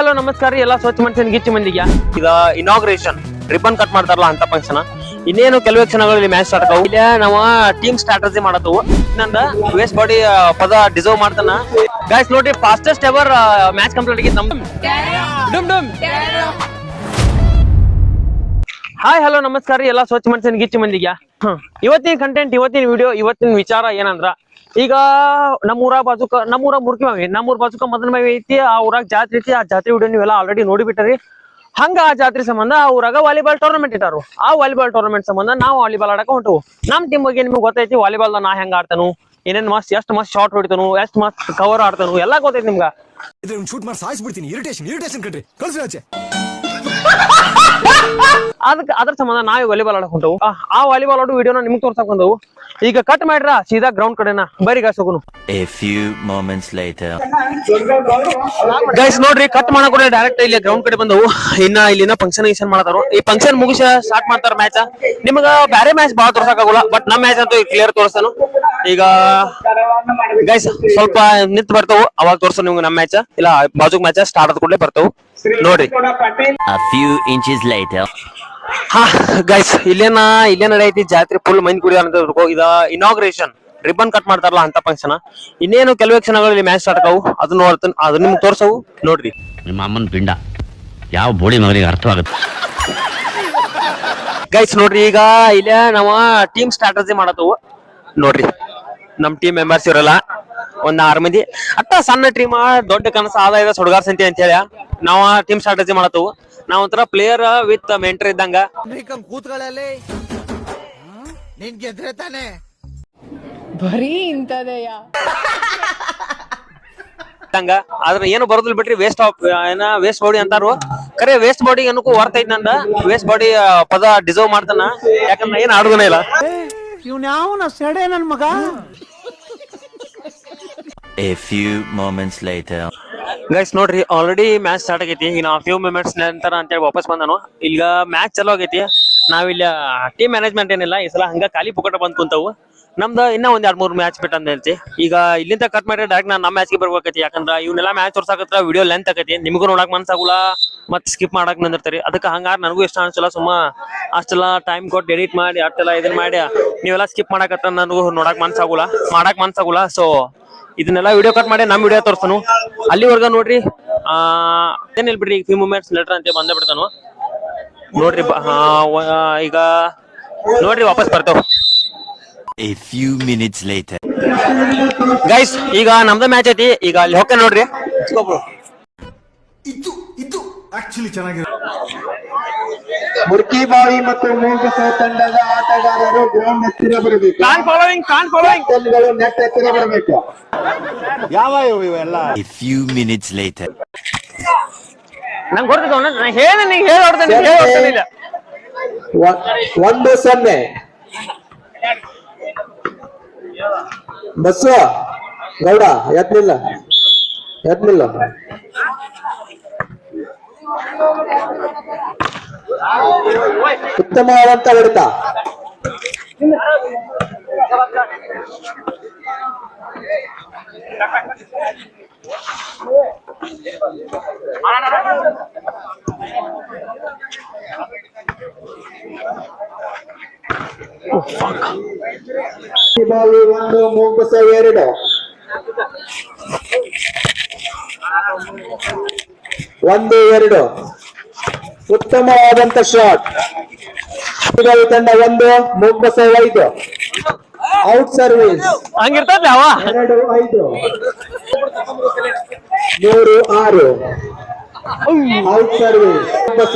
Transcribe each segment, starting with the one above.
Hello ನಮಸ್ಕಾರ ಎಲ್ಲ ಸ್ವಚ್ಛ ಮನುಷ್ಯನ್ ಗಿಚ್ಚು ಮಂದಿಗೆ ಈಗ ಇನಾಗ್ರೇಷನ್ ರಿಬನ್ ಕಟ್ ಮಾಡ್ತಾರಲ್ಲ ಅಂತ ಫಂಕ್ಷನ್ ಇನ್ನೇನು ಕೆಲವೇ ಕ್ಷಣಗಳಲ್ಲಿ ಮ್ಯಾಚ್ ಸ್ಟಾರ್ಟ್ ಆಗವು. ಇಲ್ಲ ನಾವು ಟೀಮ್ ಸ್ಟ್ರಾಟಜಿ ಮಾಡತ್ತವು. ಇನ್ನೊಂದ ವೇಸ್ಟ್ ಬಾಡಿ ಪದ ಡಿಸರ್ವ್ ಮಾಡ್ತಾನ. ಗೈಸ್ ನೋಡಿ ಫಾಸ್ಟೆಸ್ಟ್ ಎವರ್ ಮ್ಯಾಚ್ ಕಂಪ್ಲೀಟ್ ಆಗಿತ್ತು ನಮ್ದು. ಹಾಯ್ ಹಲೋ ನಮಸ್ಕಾರ ಎಲ್ಲ ಸ್ವಚ್ಛ ಮನುಷ್ಯನ್ ಗಿಚ್ಚು ಮಂದಿಗೆ. ಇವತ್ತಿನ ಕಂಟೆಂಟ್, ಇವತ್ತಿನ ವಿಡಿಯೋ, ಇವತ್ತಿನ ವಿಚಾರ ಏನಂದ್ರ, ಈಗ ನಮ್ಮೂರ ಮುರ್ಕಿಮಾವಿ, ನಮ್ಮೂರ ಬಾಜುಕ ಮದನ ಮಾವಿ ಐತಿ. ಆ ಊರಾಗ ಜಾತ್ರೆ ಐತಿ. ಆ ಜಾತ್ರೆ ವಿಡಿಯೋ ನೀವೆಲ್ಲ ಆಲ್ರೆಡಿ ನೋಡಿ ಬಿಟ್ಟರಿ. ಹಂಗ ಆ ಜಾತ್ರೆ ಸಂಬಂಧ ಆ ಊರಾಗ ವಾಲಿಬಾಲ್ ಟೂರ್ನಮೆಂಟ್ ಇಟ್ಟಾರು. ಆ ವಾಲಿಬಾಲ್ ಟೂರ್ನಮೆಂಟ್ ಸಂಬಂಧ ನಾವು ವಾಲಿಬಾಲ್ ಆಡಕ ಹೊಂಟವು. ನಮ್ ಟೀಮ್ ಬಗ್ಗೆ ನಿಮ್ಗೆ ಗೊತ್ತೈತಿ. ವಾಲಿಬಾಲ್ ನಾ ಹೆಂಗ ಆಡ್ತಾನು, ಏನೇನ್ ಮಸ್ತ್ ಎಷ್ಟ್ ಮಸ್ತ್ ಶಾರ್ಟ್ ಹೊಡಿತಾನು, ಎಷ್ಟ್ ಮಸ್ತ್ ಕವರ್ ಆಡ್ತಾನು, ಎಲ್ಲಾ ಗೊತ್ತೈತಿ ನಿಮ್ಗ. ಶೂಟ್ ಮಾಡಿ ಸಾಯಿಸ್ಬಿಡ್ತೀನಿ. ಇರಿಟೇಷನ್ ಕಣ್ರಿ, ಕಳ್ಸಿ ಆಚೆ. ಅದ್ರ ಸಂಬಂಧ ನಾವೇ ವಾಲಿಬಾಲ್ ಆಡಕ್ ಹೊಂಟವು. ಆ ವಾಲಿಬಾಲ್ ಆಡೋ ವಿಡಿಯೋನ ನಿಮ್ಗೆ ತೋರ್ಸಕ್ ಬಂದವು. ಈಗ ಕಟ್ ಮಾಡ್ರ ಸೀದಾ ಗ್ರೌಂಡ್ ಕಡೆನ ಬರೀ ಗಾಯ್ಸ್ ಹೋಗುನು. A few moments later. Guys ನೋಡ್ರಿ, ಕಟ್ ಮಾಡಕ್ ಡೈರೆಕ್ಟ್ ಇಲ್ಲಿ ಗ್ರೌಂಡ್ ಕಡೆ ಬಂದವು. ಇಲ್ಲಿನ ಫಂಕ್ಷನ್ ಮಾಡತಾರು. ಈ ಫಂಕ್ಷನ್ ಮುಗಿಸಿ ಸ್ಟಾರ್ಟ್ ಮಾಡ್ತಾರ ಮ್ಯಾಚ್. ನಿಮ್ಗ ಬ್ಯಾರೆ ಮ್ಯಾಚ್ ಬಾಳ ತೋರ್ಸಕ್ಕಾಗಲ್ಲ, ಬಟ್ ನಮ್ ಮ್ಯಾಚ್ ಅಂತೂ ಕ್ಲಿಯರ್ ತೋರಿಸ್ತಾನು. ಈಗ ಗೈಸ್ ಸ್ವಲ್ಪ ನಿಂತ್ ಬರ್ತಾವು, ಅವಾಗ ತೋರ್ಸ ನಿಮ್ಗೆ ನಮ್ ಮ್ಯಾಚ್. ಇಲ್ಲ ಬಾಜುಕ್ ಮ್ಯಾಚ್ ಸ್ಟಾರ್ಟ್ ಆದ ಕೂಡಲೇ ಬರ್ತಾವು ನೋಡ್ರಿ. A few inches later. ಹಾ ಗೈಸ್ ಇಲ್ಲೇ ನಡೆಯೈತಿ ಜಾತ್ರೆ. ಫುಲ್ ಮೈನ್ ಕುಡಿದ ಇದ ಇನಾಗ್ರೇಷನ್ ರಿಬನ್ ಕಟ್ ಮಾಡ್ತಾರಲ್ಲ ಅಂತ ಫಂಕ್ಷನ್. ಇನ್ನೇನು ಕೆಲವೇ ಕ್ಷಣಗಳಲ್ಲಿ ಮ್ಯಾಚ್ ಸ್ಟಾರ್ಟ್ ಆಗವು. ಅದು ನಿಮ್ಗೆ ತೋರ್ಸವು ನೋಡ್ರಿ. ನಿಮ್ಮ ಅಮ್ಮನ ಪಿಂಡ ಯಾವ ಬೋಳಿ ಮಗನಿಗೆ ಅರ್ಥವಾಗುತ್ತೆ. ಗೈಸ್ ನೋಡ್ರಿ, ಈಗ ಇಲ್ಲೇ ನಾವು ಟೀಮ್ ಸ್ಟ್ರಾಟಜಿ ಮಾಡತ್ತವು ನೋಡ್ರಿ. ನಮ್ ಟೀಮ್ ಮೆಂಬರ್ಸ್ ಇರಲ್ಲ, ಒಂದ್ 6 ಮಂದಿ ಅಟ್ಟ ಸಣ್ಣ ಟೀಮ್, ದೊಡ್ಡ ಕನಸ ಆದಾಯದ ಸುಡುಗಾರ್ ಸಂತೆ ಅಂತ ಹೇಳಿ ನಾವ್ ಟೀಮ್ ಸ್ಟ್ರಾಟಜಿ ಮಾಡತ್ತವು. ನಾವ್ ಒಂಥರ ಪ್ಲೇಯರ್ ವಿತ್ ಮೆಂಟರ್ ಇದ್ದಂಗ. ಬರೀ ಇಂತದೆಯ ಆದ್ರೆ ಏನು ಬರೋದಿಲ್ಲ ಬಿಟ್ರಿ. ವೇಸ್ಟ್ ಬಾಡಿ ಅಂತಾರು. ಖರೆ ವೇಸ್ಟ್ ಬಾಡಿ ಏನಕ್ಕೂ ವರ್ತ್ ಐತಿ. ನಂದ ವೇಸ್ಟ್ ಬಾಡಿ ಪದ ಡಿಸರ್ವ್ ಮಾಡ್ತಾನ, ಯಾಕಂದ್ರೆ ಏನ್ ಆಡುದನೇ ಇಲ್ಲ. ನನ್ ಮಗ. A few moments later. Guys ನೋಡ್ರಿ, ಆಲ್ರೆಡಿ ಮ್ಯಾಚ್ ಸ್ಟಾರ್ಟ್ ಆಗೈತಿ. ಈಗ ನಾವು ಫ್ಯೂ ಮಿನಿಟ್ಸ್ ನಂತರ ಅಂತೇಳಿ ವಾಪಸ್ ಬಂದನು. ಈಗ ಮ್ಯಾಚ್ ಚಲೋ ಆಗೈತಿ. ನಾವಿಲ್ಲ ಟೀಮ್ ಮ್ಯಾನೇಜ್ಮೆಂಟ್ ಏನಿಲ್ಲ ಈ ಸಲ, ಹಂಗ ಖಾಲಿ ಪುಕಟ ಬಂದ್ ಕುಂತವು. ನಮ್ದು ಇನ್ನ ಒಂದ್ 2-3 ಮ್ಯಾಚ್ ಬಿಟ್ಟು ಅಂತ ಹೇಳ್ತಿ. ಈಗ ಇಲ್ಲಿಂದ ಕಟ್ ಮಾಡಿ ಡೈರೆಕ್ಟ್ ನಾನು ನಮ್ಮ ಮ್ಯಾಚ್ಗೆ ಬರ್ಬೇಕೈತಿ. ಯಾಕಂದ್ರ ಇವನ್ನೆಲ್ಲ ಮ್ಯಾಚ್ ತೋರ್ಸಾಕತ್ರ ವಿಡಿಯೋ ಲೆಂತ್ ಆಗೈತಿ, ನಿಮಗೂ ನೋಡಕ್ ಮನ್ಸಾಗುಲ್ಲ, ಮತ್ ಸ್ಕಿಪ್ ಮಾಡಕ್ ನಿಂದಿರ್ತೀರಿ. ಅದಕ್ಕೆ ಹಂಗಾರ ನನಗೂ ಇಷ್ಟ ಅನ್ಸಲ್ಲ. ಸುಮ್ಮ ಅಷ್ಟೆಲ್ಲ ಟೈಮ್ ಕೊಟ್ಟು ಎಡಿಟ್ ಮಾಡಿ ಅಷ್ಟೆಲ್ಲ ಇದನ್ನ ಮಾಡಿ ನೀವೆಲ್ಲ ಸ್ಕಿಪ್ ಮಾಡಕತ್ರ ನನಗೂ ನೋಡಕ್ ಮನ್ಸಾಗುಲ್ಲ. ಸೊ ಇದನ್ನೆಲ್ಲ ವಿಡಿಯೋ ಕಟ್ ಮಾಡಿ ನಮ್ ವಿಡಿಯೋ ತೋರ್ಸನು. ಅಲ್ಲಿವರ್ಗ ನೋಡ್ರಿ. ಏನಿಲ್ ಬಿಡ್ರಿ, ಈಗ ಫ್ಯೂ ಮೂಮೆಂಟ್ಸ್ ಲೇಟರ್ ಅಂತ ಬಂದೇ ಬಿಡ್ತಾನು ನೋಡ್ರಿ. ಈಗ ನೋಡ್ರಿ ವಾಪಸ್ ಬರ್ತಾವ. A few minutes later. Guys ಈಗ ನಮ್ದ ಮ್ಯಾಚ್ ಐತಿ. ಈಗ ಅಲ್ಲಿ ಹೋಗ್ತಾ ನೋಡ್ರಿ. ಇದು ಆಕ್ಚುಲಿ ಚೆನ್ನಾಗಿದೆ. ಮುರ್ಕಿಮಾವಿ ಮತ್ತು ಮೂಗಸ ತಂಡದ ಆಟಗಾರರು ಗ್ರೌಂಡ್ ಹತ್ತಿರ ಬರಬೇಕು. ನೆಟ್ ಹತ್ತಿರ ಬರಬೇಕು. ಯಾವ ಇವೆಲ್ಲ. A few minutes later. ನಂಗೆ ಗೊತ್ತಿಲ್ಲ, ನಾನು ಹೇಳಿ ನಿಂಗೆ ಹೇಳಿ 1-0 ಬಸ್ಸು ಗೌಡ ಎತ್ನಿಲ್ಲ. ಉತ್ತಮವಾದಂತ ಹೊಡೆತ. ಬಾವಿ 1, ಮೂಗಸ 2. 1-2 ಉತ್ತಮವಾದಂತ ಶಾಟ್. ತಂಡ 1, ಮೂಗಸ 5. Out service. ಹಂಗಿರ್ತದ 2-5 3-6 ಔಟ್ ಸರ್ವಿಸ್. ಮೂಗಸ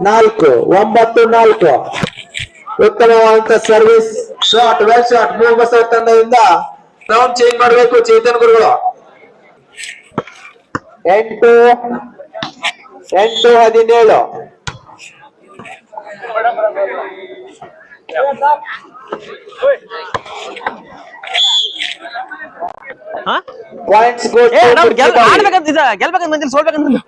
9-4 ಉತ್ತಮವಾದಂತ ಸರ್ವಿಸ್ ಶಾಟ್. Well shot. ಮೂಗಸ ತಂಡದಿಂದ ರೌಂಡ್ ಚೇಂಜ್ ಮಾಡಬೇಕು ಚೇತನ್ ಗುರುಗಳು. 8-17 ಪಾಯಿಂಟ್ಸ್ ಗೆಲ್ಬೇಕಂತ ಸೋಲ್ಬೇಕಂತ.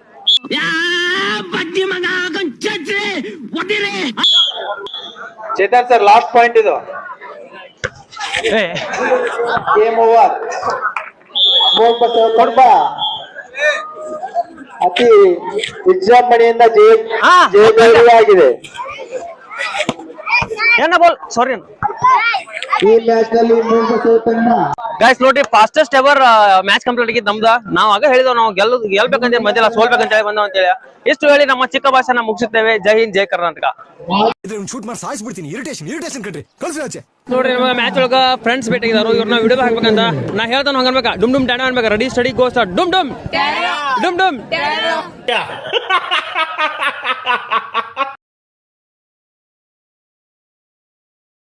ಚೇತನ್ ಸರ್ ಲಾಸ್ಟ್ ಪಾಯಿಂಟ್ ಇದು. Game over. ಕೊಡ್ಬಾ ಅತಿ ವಿಜೃಂಭಣೆಯಿಂದ ಹಾ. ಜಯಗಳಿಯಾಗಿದೆ. ಏನ ಬೋಲ್ ಸಾರಿ ಈ ಮ್ಯಾಚ್ ನಲ್ಲಿ ಮೂರ್ಖಸೋ ತಂಡ ಗೈಸ್ ನೋಡಿ ಫಾಸ್ಟೆಸ್ಟ್ ಎವರ್ ಮ್ಯಾಚ್ ಕಂಪ್ಲೀಟ್ ಆಗಿದ್ದು ನಮ್ದ. ನಾವು ಆಗ ಹೇಳಿದವ್ ನಾವು ಗೆಲ್ಬೇಕಂತ ಮಧ್ಯಲ್ಲ ಸೋಲ್ಬೇಕಂತ ಹೇಳಿ ಬಂದವ ಅಂತ ಹೇಳಿ ಇಷ್ಟು ಹೇಳಿ ನಮ್ಮ ಚಿಕ್ಕ ಭಾಷೆನ ಮುಗಿಸುತ್ತೇವೆ. ಜೈ ಹಿಂದ್ ಜೈ ಕರ್ನಾಟಕ. ಇದ್ರೆ ಶೂಟ್ ಮಾಡಿ ಸಾಯಿಸ್ಬಿಡ್ತೀನಿ. ಇರಿಟೇಷನ್ ಕಣ್ರಿ. ಕಳ್ಸಿ ಆಚೆ. ನೋಡ್ರಿ ನಮಗೆ ಮ್ಯಾಚ್ ಒಳಗ ಫ್ರೆಂಡ್ಸ್ ಭೇಟಿಗಿದಾರು. ಇವ್ರನ್ನ ವಿಡಿಯೋ ಹಾಕ್ಬೇಕಂತ ನಾ ಹೇಳ್ತಾನ ಹಂಗನ್ಬೇಕ. ಡುಮ್ ಡುಮ್ ಡ್ಯಾಣ ಅನ್ಬೇಕ. Ready steady go start. ಡುಮ್ ಡುಮ್ ಡುಮ್ ಡುಮ್